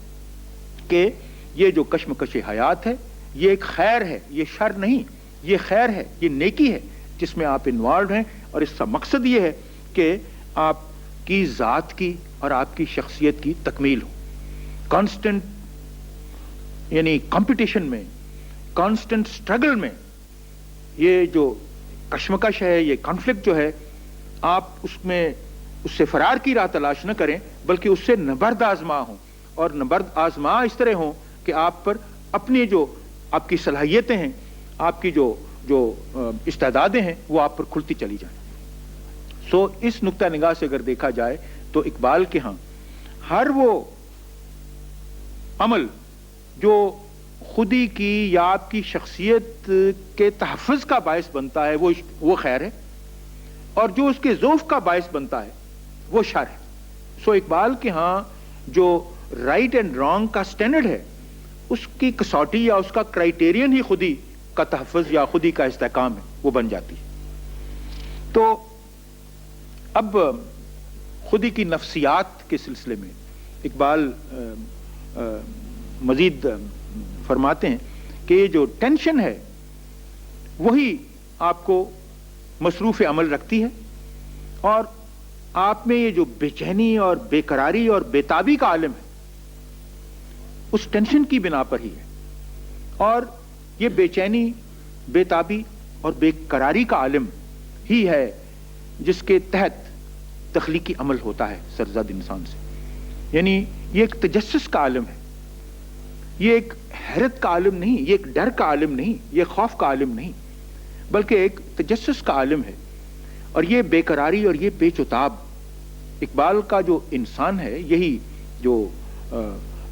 کہ یہ جو کشمکش حیات ہے یہ ایک خیر ہے، یہ شر نہیں، یہ خیر ہے، یہ نیکی ہے جس میں آپ انوالوڈ ہیں، اور اس کا مقصد یہ ہے کہ آپ کی ذات کی اور آپ کی شخصیت کی تکمیل ہو. کانسٹنٹ یعنی کمپٹیشن میں، کانسٹنٹ سٹرگل میں یہ جو کشمکش ہے، یہ کانفلکٹ جو ہے، آپ اس سے فرار کی راہ تلاش نہ کریں، بلکہ اس سے نبرد آزما ہوں، اور نبرد آزما اس طرح ہوں کہ آپ پر اپنی جو آپ کی صلاحیتیں ہیں، آپ کی جو استعدادیں ہیں، وہ آپ پر کھلتی چلی جائیں. سو اس نقطہ نگاہ سے اگر دیکھا جائے تو اقبال کے ہاں ہر وہ عمل جو خودی کی یا آپ کی شخصیت کے تحفظ کا باعث بنتا ہے وہ خیر ہے، اور جو اس کے ذوف کا باعث بنتا ہے وہ شر ہے. سو اقبال کے ہاں جو رائٹ اینڈ رانگ کا سٹینڈرڈ ہے، اس کی کسوٹی یا اس کا کرائیٹیرین ہی خودی کا تحفظ یا خودی کا استحکام ہے، وہ بن جاتی ہے. تو اب خودی کی نفسیات کے سلسلے میں اقبال مزید فرماتے ہیں کہ یہ جو ٹینشن ہے وہی آپ کو مصروف عمل رکھتی ہے، اور آپ میں یہ جو بے چینی اور بے قراری اور بے تابی کا عالم ہے اس ٹینشن کی بنا پر ہی ہے. اور یہ بے چینی، بے تابی اور بے قراری کا عالم ہی ہے جس کے تحت تخلیقی عمل ہوتا ہے سرزد انسان سے. یعنی یہ ایک تجسس کا عالم ہے، یہ ایک حیرت کا عالم نہیں، یہ ایک ڈر کا عالم نہیں، یہ خوف کا عالم نہیں، بلکہ ایک تجسس کا عالم ہے. اور یہ بے قراری اور یہ پیچ و تاب اقبال کا جو انسان ہے، یہی جو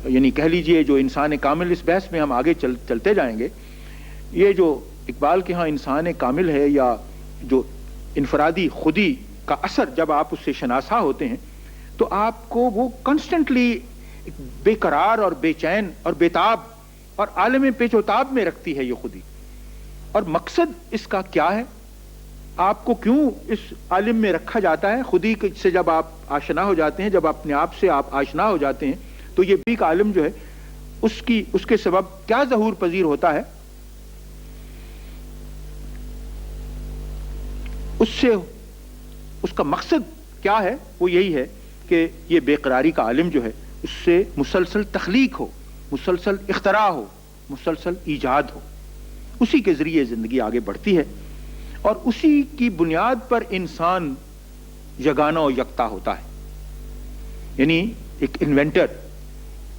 یعنی کہہ لیجئے جو انسان کامل، اس بحث میں ہم آگے چلتے جائیں گے. یہ جو اقبال کے ہاں انسان کامل ہے، یا جو انفرادی خودی کا اثر جب آپ اس سے شناسا ہوتے ہیں تو آپ کو وہ کانسٹنٹلی بے قرار اور بے چین اور بے تاب اور عالم پیچ و تاب میں رکھتی ہے یہ خودی. اور مقصد اس کا کیا ہے؟ آپ کو کیوں اس عالم میں رکھا جاتا ہے؟ خودی سے جب آپ آشنا ہو جاتے ہیں، جب اپنے آپ سے آپ آشنا ہو جاتے ہیں، تو یہ بھی عالم جو ہے اس کے سبب کیا ظہور پذیر ہوتا ہے؟ اس کا مقصد کیا ہے؟ وہ یہی ہے کہ یہ بے قراری کا عالم جو ہے اس سے مسلسل تخلیق ہو، مسلسل اختراع ہو، مسلسل ایجاد ہو. اسی کے ذریعے زندگی آگے بڑھتی ہے، اور اسی کی بنیاد پر انسان یگانہ و یکتا ہوتا ہے. یعنی ایک انوینٹر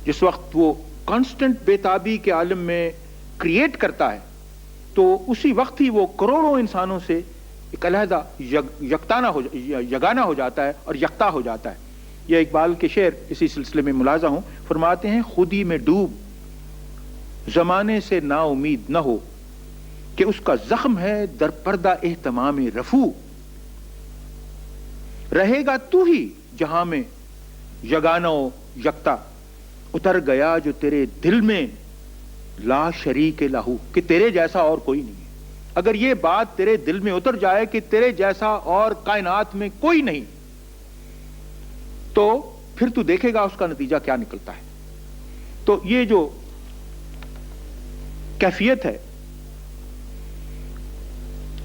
جس وقت وہ کانسٹنٹ بے تابی کے عالم میں کریٹ کرتا ہے تو اسی وقت ہی وہ کروڑوں انسانوں سے ایک علیحدہ یگانہ ہو جاتا ہے اور یکتا ہو جاتا ہے. یہ اقبال کے شعر اسی سلسلے میں ملاحظہ ہوں. فرماتے ہیں خودی میں ڈوب زمانے سے نا امید نہ ہو کہ اس کا زخم ہے در پردہ اہتمام رفو. رہے گا تو ہی جہاں میں یگانہ و یکتا اتر گیا جو تیرے دل میں لا شریک لہو، کہ تیرے جیسا اور کوئی نہیں ہے. اگر یہ بات تیرے دل میں اتر جائے کہ تیرے جیسا اور کائنات میں کوئی نہیں، تو پھر تو دیکھے گا اس کا نتیجہ کیا نکلتا ہے. تو یہ جو کیفیت ہے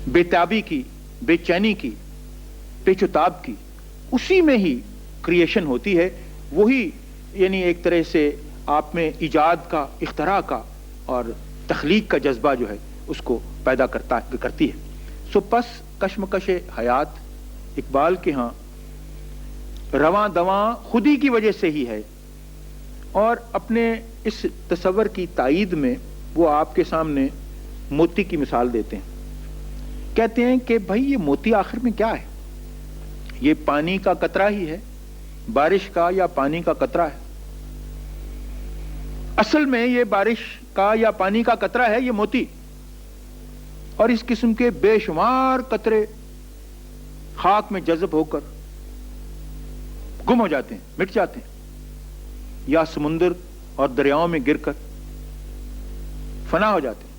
بے تابی کی، بے چینی کی، پیچ و تاب کی، اسی میں ہی کریشن ہوتی ہے. وہی یعنی ایک طرح سے آپ میں ایجاد کا، اختراع کا اور تخلیق کا جذبہ جو ہے اس کو پیدا کرتی ہے. سو پس کشمکش حیات اقبال کے ہاں رواں دواں خودی کی وجہ سے ہی ہے. اور اپنے اس تصور کی تائید میں وہ آپ کے سامنے موتی کی مثال دیتے ہیں. کہتے ہیں کہ بھائی یہ موتی آخر میں کیا ہے؟ یہ پانی کا قطرہ ہی ہے، بارش کا یا پانی کا قطرہ ہے. اصل میں یہ بارش کا یا پانی کا قطرہ ہے یہ موتی. اور اس قسم کے بے شمار قطرے خاک میں جذب ہو کر گم ہو جاتے ہیں، مٹ جاتے ہیں، یا سمندر اور دریاؤں میں گر کر فنا ہو جاتے ہیں،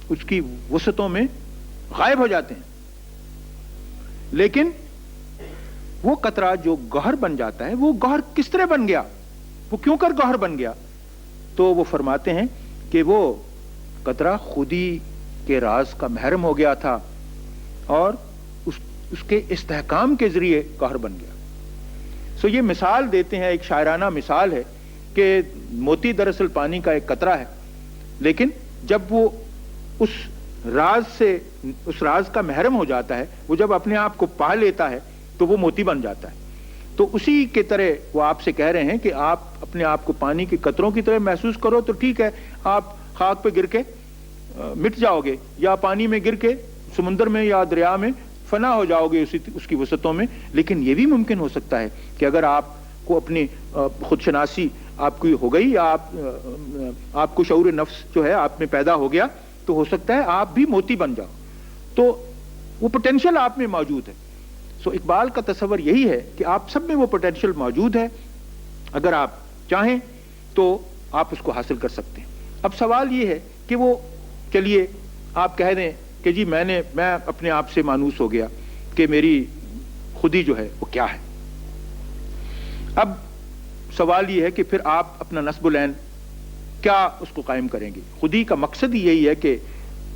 اس کی وسعتوں میں غائب ہو جاتے ہیں. لیکن وہ قطرہ جو گوہر بن جاتا ہے، وہ گوہر کس طرح بن گیا، وہ کیوں کر گوہر بن گیا؟ تو وہ فرماتے ہیں کہ وہ قطرہ خودی کے راز کا محرم ہو گیا تھا اور اس کے استحکام کے ذریعے قہر بن گیا. سو یہ مثال دیتے ہیں، ایک شاعرانہ مثال ہے کہ موتی دراصل پانی کا ایک قطرہ ہے، لیکن جب وہ اس راز کا محرم ہو جاتا ہے، وہ جب اپنے آپ کو پا لیتا ہے تو وہ موتی بن جاتا ہے. تو اسی کے طرح وہ آپ سے کہہ رہے ہیں کہ آپ اپنے آپ کو پانی کے قطروں کی طرح محسوس کرو تو ٹھیک ہے، آپ خاک پہ گر کے مٹ جاؤ گے، یا پانی میں گر کے سمندر میں یا دریا میں فنا ہو جاؤ گے اس کی وسعتوں میں. لیکن یہ بھی ممکن ہو سکتا ہے کہ اگر آپ کو اپنی خود شناسی آپ کی ہو گئی، یا آپ کو شعور نفس جو ہے آپ میں پیدا ہو گیا، تو ہو سکتا ہے آپ بھی موتی بن جاؤ. تو وہ پوٹینشل آپ میں موجود ہے. سو اقبال کا تصور یہی ہے کہ آپ سب میں وہ پوٹینشل موجود ہے، اگر آپ چاہیں تو آپ اس کو حاصل کر سکتے ہیں. اب سوال یہ ہے کہ وہ چلیے آپ کہہ دیں کہ جی میں اپنے آپ سے مانوس ہو گیا کہ میری خودی جو ہے وہ کیا ہے. اب سوال یہ ہے کہ پھر آپ اپنا نسب العین کیا اس کو قائم کریں گے؟ خودی کا مقصد ہی یہی ہے کہ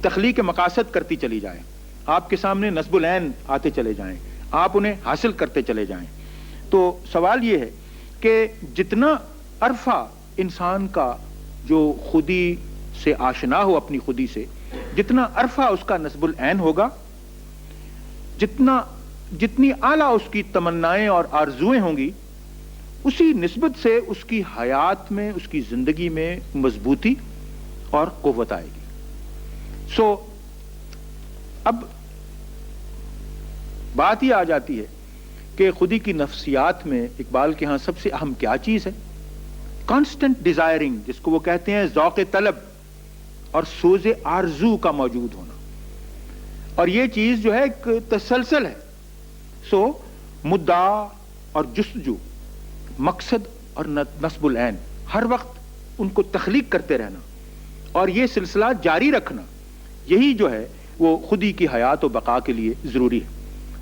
تخلیق مقاصد کرتی چلی جائیں، آپ کے سامنے نسب العین آتے چلے جائیں، آپ انہیں حاصل کرتے چلے جائیں. تو سوال یہ ہے کہ جتنا عرفہ انسان کا جو خودی سے آشنا ہو، اپنی خودی سے جتنا عرفہ اس کا نسب العین ہوگا، جتنی اعلیٰ اس کی تمنائیں اور آرزویں ہوں گی، اسی نسبت سے اس کی حیات میں، اس کی زندگی میں مضبوطی اور قوت آئے گی. سو اب بات یہ آ جاتی ہے کہ خودی کی نفسیات میں اقبال کے ہاں سب سے اہم کیا چیز ہے؟ کانسٹنٹ ڈیزائرنگ، جس کو وہ کہتے ہیں ذوق طلب اور سوز آرزو کا موجود ہونا. اور یہ چیز جو ہے ایک تسلسل ہے. سو مدعا اور جستجو، مقصد اور نصب العین، ہر وقت ان کو تخلیق کرتے رہنا اور یہ سلسلہ جاری رکھنا، یہی جو ہے وہ خودی کی حیات و بقا کے لیے ضروری ہے.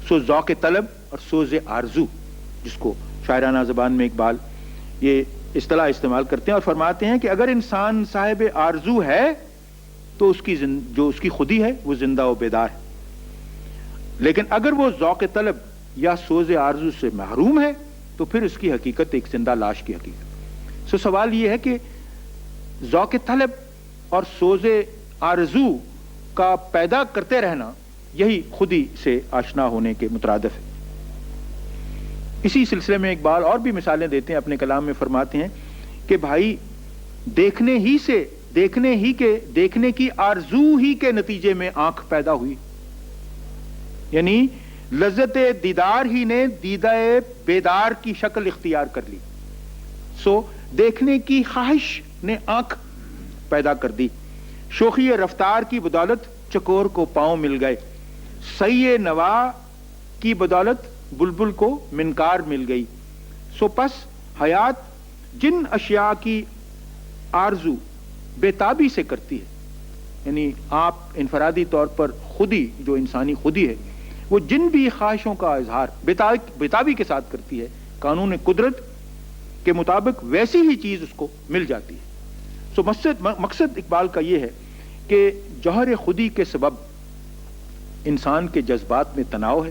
سو ذوق طلب اور سوز آرزو، جس کو شاعرانہ زبان میں اقبال یہ اصطلاح استعمال کرتے ہیں اور فرماتے ہیں کہ اگر انسان صاحب آرزو ہے تو جو اس کی خودی ہے وہ زندہ و بیدار ہے، لیکن اگر وہ ذوق طلب یا سوز آرزو سے محروم ہے تو پھر اس کی حقیقت ایک زندہ لاش کی حقیقت. سو سوال یہ ہے کہ ذوق طلب اور سوز آرزو کا پیدا کرتے رہنا، یہی خودی سے آشنا ہونے کے مترادف ہے. اسی سلسلے میں اقبال اور بھی مثالیں دیتے ہیں اپنے کلام میں. فرماتے ہیں کہ بھائی دیکھنے کی آرزو ہی کے نتیجے میں آنکھ پیدا ہوئی، یعنی لذت دیدار ہی نے دیدہ بیدار کی شکل اختیار کر لی. سو دیکھنے کی خواہش نے آنکھ پیدا کر دی. شوخی رفتار کی بدولت چکور کو پاؤں مل گئے، سعی نوا کی بدولت بلبل کو منکار مل گئی. سو پس حیات جن اشیاء کی آرزو بےتابی سے کرتی ہے، یعنی آپ انفرادی طور پر خودی، جو انسانی خودی ہے، وہ جن بھی خواہشوں کا اظہار بےتابی کے ساتھ کرتی ہے، قانون قدرت کے مطابق ویسی ہی چیز اس کو مل جاتی ہے. سو مقصد اقبال کا یہ ہے کہ جوہر خودی کے سبب انسان کے جذبات میں تناؤ ہے،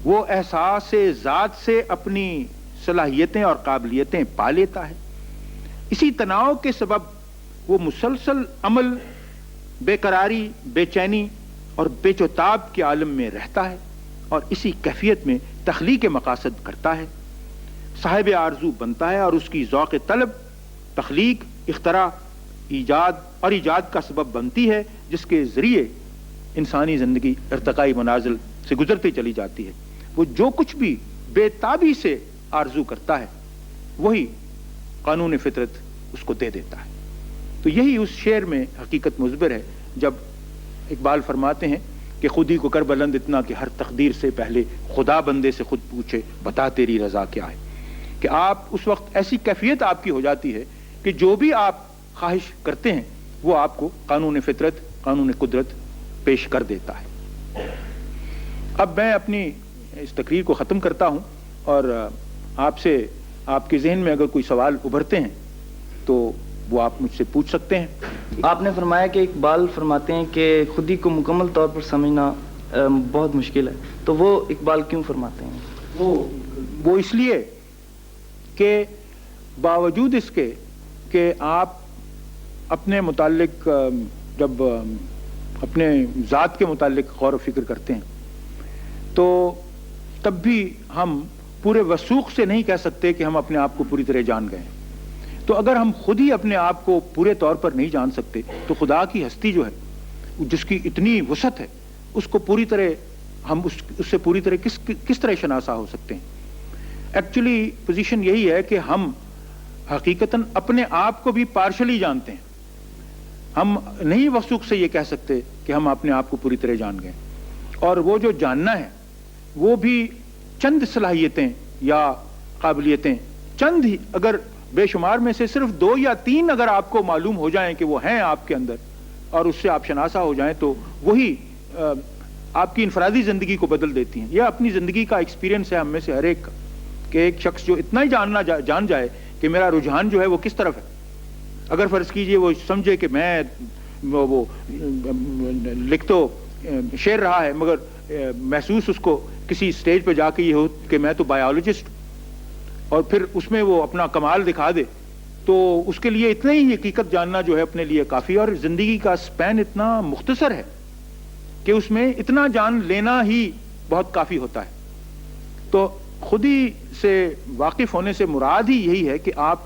وہ احساس ذات سے اپنی صلاحیتیں اور قابلیتیں پا لیتا ہے. اسی تناؤ کے سبب وہ مسلسل عمل، بے قراری، بے چینی اور بے چوتاب کے عالم میں رہتا ہے اور اسی کیفیت میں تخلیق مقاصد کرتا ہے، صاحب آرزو بنتا ہے اور اس کی ذوق طلب تخلیق، اختراع، ایجاد کا سبب بنتی ہے، جس کے ذریعے انسانی زندگی ارتقائی منازل سے گزرتی چلی جاتی ہے. وہ جو کچھ بھی بے تابی سے آرزو کرتا ہے وہی قانون فطرت اس کو دے دیتا ہے. تو یہی اس شعر میں حقیقت مضبر ہے جب اقبال فرماتے ہیں کہ خودی کو کر بلند اتنا کہ ہر تقدیر سے پہلے خدا بندے سے خود پوچھے بتا تیری رضا کیا ہے. کہ آپ اس وقت ایسی کیفیت آپ کی ہو جاتی ہے کہ جو بھی آپ خواہش کرتے ہیں وہ آپ کو قانون فطرت، قانون قدرت پیش کر دیتا ہے. اب میں اپنی اس تقریر کو ختم کرتا ہوں اور آپ سے، آپ کے ذہن میں اگر کوئی سوال ابھرتے ہیں تو وہ آپ مجھ سے پوچھ سکتے ہیں. آپ نے فرمایا کہ اقبال فرماتے ہیں کہ خودی کو مکمل طور پر سمجھنا بہت مشکل ہے، تو وہ اقبال کیوں فرماتے ہیں؟ وہ اس لیے کہ باوجود اس کے کہ آپ اپنے متعلق جب اپنے ذات کے متعلق غور و فکر کرتے ہیں تو تب بھی ہم پورے وثوق سے نہیں کہہ سکتے کہ ہم اپنے آپ کو پوری طرح جان گئے ہیں. تو اگر ہم خود ہی اپنے آپ کو پورے طور پر نہیں جان سکتے تو خدا کی ہستی جو ہے جس کی اتنی وسعت ہے اس کو پوری طرح ہم اس سے پوری طرح کس طرح شناسا ہو سکتے ہیں. ایکچولی پوزیشن یہی ہے کہ ہم حقیقتاً اپنے آپ کو بھی پارشلی جانتے ہیں. ہم نہیں وثوق سے یہ کہہ سکتے کہ ہم اپنے آپ کو پوری طرح جان گئے، اور وہ جو جاننا ہے وہ بھی چند صلاحیتیں یا قابلیتیں، چند ہی، اگر بے شمار میں سے صرف 2 یا 3 اگر آپ کو معلوم ہو جائیں کہ وہ ہیں آپ کے اندر اور اس سے آپ شناسا ہو جائیں تو وہی آپ کی انفرادی زندگی کو بدل دیتی ہیں. یہ اپنی زندگی کا ایکسپیرینس ہے ہم میں سے ہر ایک کا کہ ایک شخص جو اتنا ہی جان جائے کہ میرا رجحان جو ہے وہ کس طرف ہے. اگر فرض کیجئے وہ سمجھے کہ میں وہ لکھ تو شعر رہا ہے مگر محسوس اس کو کسی سٹیج پہ جا کے یہ ہو کہ میں تو بایولوجسٹ، اور پھر اس میں وہ اپنا کمال دکھا دے، تو اس کے لیے اتنا ہی حقیقت جاننا جو ہے اپنے لیے کافی. اور زندگی کا سپین اتنا مختصر ہے کہ اس میں اتنا جان لینا ہی بہت کافی ہوتا ہے. تو خود ہی سے واقف ہونے سے مراد ہی یہی ہے کہ آپ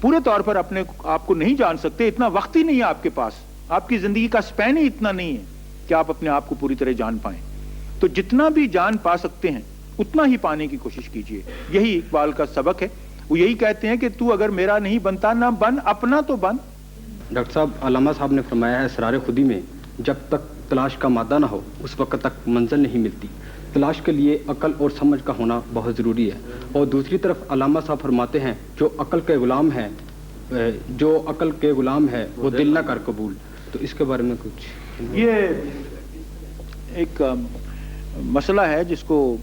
پورے طور پر اپنے آپ کو نہیں جان سکتے، اتنا وقت ہی نہیں ہے آپ کے پاس، آپ کی زندگی کا سپین ہی اتنا نہیں ہے کہ آپ اپنے آپ کو پوری طرح جان پائیں. تو جتنا بھی جان پا سکتے ہیں اتنا ہی پانے کی کوشش کیجئے. یہی اقبال کا سبق ہے. وہ یہی کہتے ہیں کہ تو اگر میرا نہیں بنتا نہ بن، اپنا تو بن. ڈاکٹر صاحب، علامہ صاحب نے فرمایا ہے اسرار خودی میں جب تک تلاش کا مادہ نہ ہو اس وقت تک منزل نہیں ملتی. تلاش کے لیے عقل اور سمجھ کا ہونا بہت ضروری ہے. اور دوسری طرف علامہ صاحب فرماتے ہیں جو عقل کے غلام ہے وہ دل نہ کر قبول. تو اس کے بارے میں کچھ؟ یہ ایک مسئلہ ہے جس کو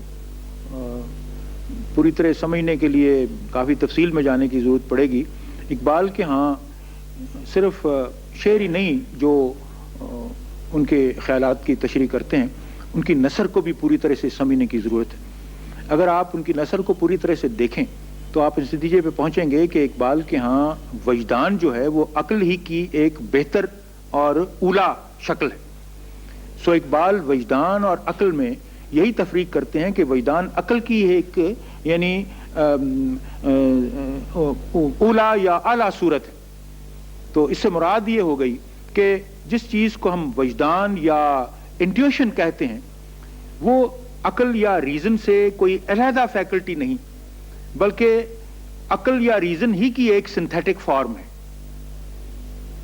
پوری طرح سمجھنے کے لیے کافی تفصیل میں جانے کی ضرورت پڑے گی. اقبال کے ہاں صرف شعر ہی نہیں جو ان کے خیالات کی تشریح کرتے ہیں، ان کی نثر کو بھی پوری طرح سے سمجھنے کی ضرورت ہے. اگر آپ ان کی نثر کو پوری طرح سے دیکھیں تو آپ اس نتیجے پہ پہنچیں گے کہ اقبال کے ہاں وجدان جو ہے وہ عقل ہی کی ایک بہتر اور اولا شکل ہے. سو اقبال وجدان اور عقل میں یہی تفریق کرتے ہیں کہ وجدان عقل کی ایک یعنی اولا یا اعلیٰ صورت ہے. تو اس سے مراد یہ ہو گئی کہ جس چیز کو ہم وجدان یا انٹیوشن کہتے ہیں وہ عقل یا ریزن سے کوئی علیحدہ فیکلٹی نہیں، بلکہ عقل یا ریزن ہی کی ایک سنتھیٹک فارم ہے.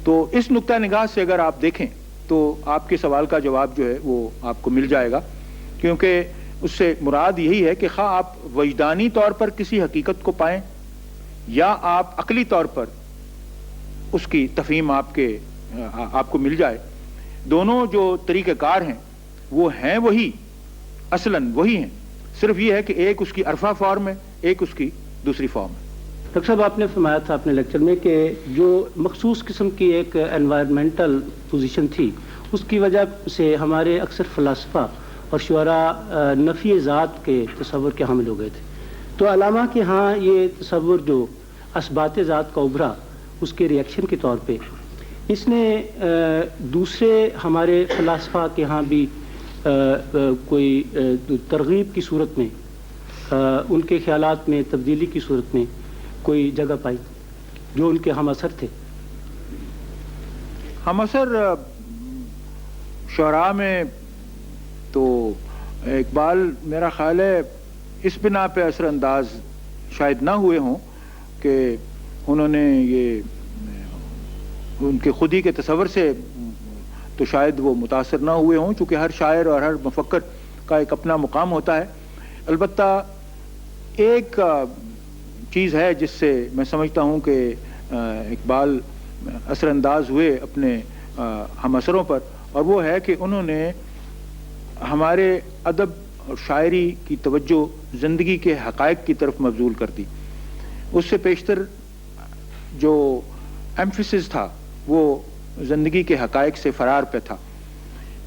تو اس نقطہ نگاہ سے اگر آپ دیکھیں تو آپ کے سوال کا جواب جو ہے وہ آپ کو مل جائے گا، کیونکہ اس سے مراد یہی ہے کہ خواہ آپ وجدانی طور پر کسی حقیقت کو پائیں یا آپ عقلی طور پر اس کی تفہیم آپ کو مل جائے، دونوں جو طریقہ کار ہیں وہ ہیں وہی، اصلاً وہی ہیں. صرف یہ ہے کہ ایک اس کی عرفہ فارم ہے، ایک اس کی دوسری فارم ہے. ڈاکٹر صاحب، آپ نے فرمایا تھا اپنے لیکچر میں کہ جو مخصوص قسم کی ایک انوائرمنٹل پوزیشن تھی اس کی وجہ سے ہمارے اکثر فلاسفہ اور شعراء نفی ذات کے تصور کے حامل ہو گئے تھے. تو علامہ کے ہاں یہ تصور جو اثبات ذات کا ابھرا اس کے ریئیکشن کے طور پہ اس نے دوسرے ہمارے فلاسفہ کے ہاں بھی کوئی ترغیب کی صورت میں ان کے خیالات میں تبدیلی کی صورت میں کوئی جگہ پائی جو ان کے ہم اثر تھے؟ ہم اثر شعراء میں تو اقبال میرا خیال ہے اس بنا پہ اثر انداز شاید نہ ہوئے ہوں کہ انہوں نے یہ ان کے خودی کے تصور سے تو شاید وہ متاثر نہ ہوئے ہوں، چونکہ ہر شاعر اور ہر مفکر کا ایک اپنا مقام ہوتا ہے. البتہ ایک چیز ہے جس سے میں سمجھتا ہوں کہ اقبال اثر انداز ہوئے اپنے ہم اثروں پر، اور وہ ہے کہ انہوں نے ہمارے ادب اور شاعری کی توجہ زندگی کے حقائق کی طرف مبذول کر دی. اس سے پیشتر جو ایمفیسس تھا وہ زندگی کے حقائق سے فرار پہ تھا.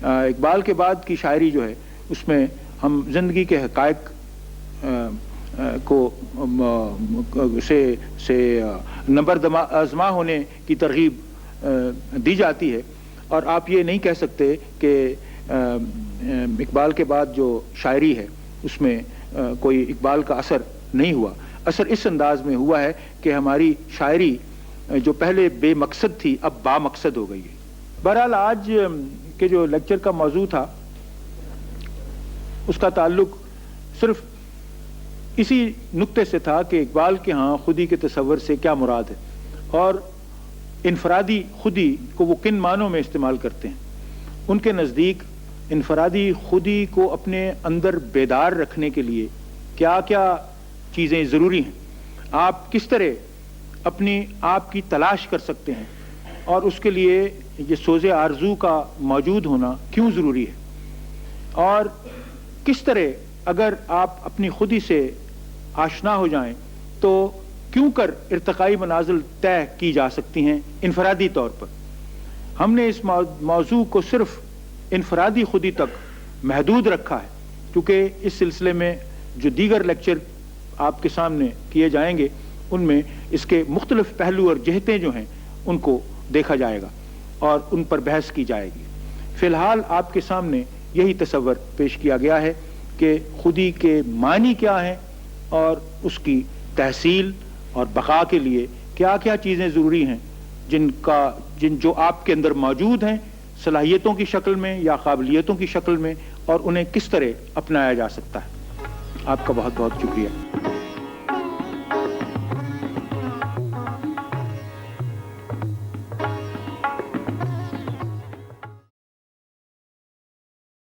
اقبال کے بعد کی شاعری جو ہے اس میں ہم زندگی کے حقائق کو سے نبرد آزما ہونے کی ترغیب دی جاتی ہے, اور آپ یہ نہیں کہہ سکتے کہ اقبال کے بعد جو شاعری ہے اس میں کوئی اقبال کا اثر نہیں ہوا. اثر اس انداز میں ہوا ہے کہ ہماری شاعری جو پہلے بے مقصد تھی اب با مقصد ہو گئی ہے. بہرحال آج کے جو لیکچر کا موضوع تھا اس کا تعلق صرف اسی نقطے سے تھا کہ اقبال کے ہاں خودی کے تصور سے کیا مراد ہے اور انفرادی خودی کو وہ کن معنوں میں استعمال کرتے ہیں. ان کے نزدیک انفرادی خودی کو اپنے اندر بیدار رکھنے کے لیے کیا کیا چیزیں ضروری ہیں, آپ کس طرح اپنی آپ کی تلاش کر سکتے ہیں, اور اس کے لیے یہ سوز آرزو کا موجود ہونا کیوں ضروری ہے, اور کس طرح اگر آپ اپنی خودی سے آشنا ہو جائیں تو کیوں کر ارتقائی منازل طے کی جا سکتی ہیں انفرادی طور پر. ہم نے اس موضوع کو صرف انفرادی خودی تک محدود رکھا ہے کیونکہ اس سلسلے میں جو دیگر لیکچر آپ کے سامنے کیے جائیں گے ان میں اس کے مختلف پہلو اور جہتیں جو ہیں ان کو دیکھا جائے گا اور ان پر بحث کی جائے گی. فی الحال آپ کے سامنے یہی تصور پیش کیا گیا ہے کہ خودی کے معنی کیا ہیں اور اس کی تحصیل اور بقا کے لیے کیا کیا چیزیں ضروری ہیں جو آپ کے اندر موجود ہیں صلاحیتوں کی شکل میں یا قابلیتوں کی شکل میں, اور انہیں کس طرح اپنایا جا سکتا ہے. آپ کا بہت بہت شکریہ.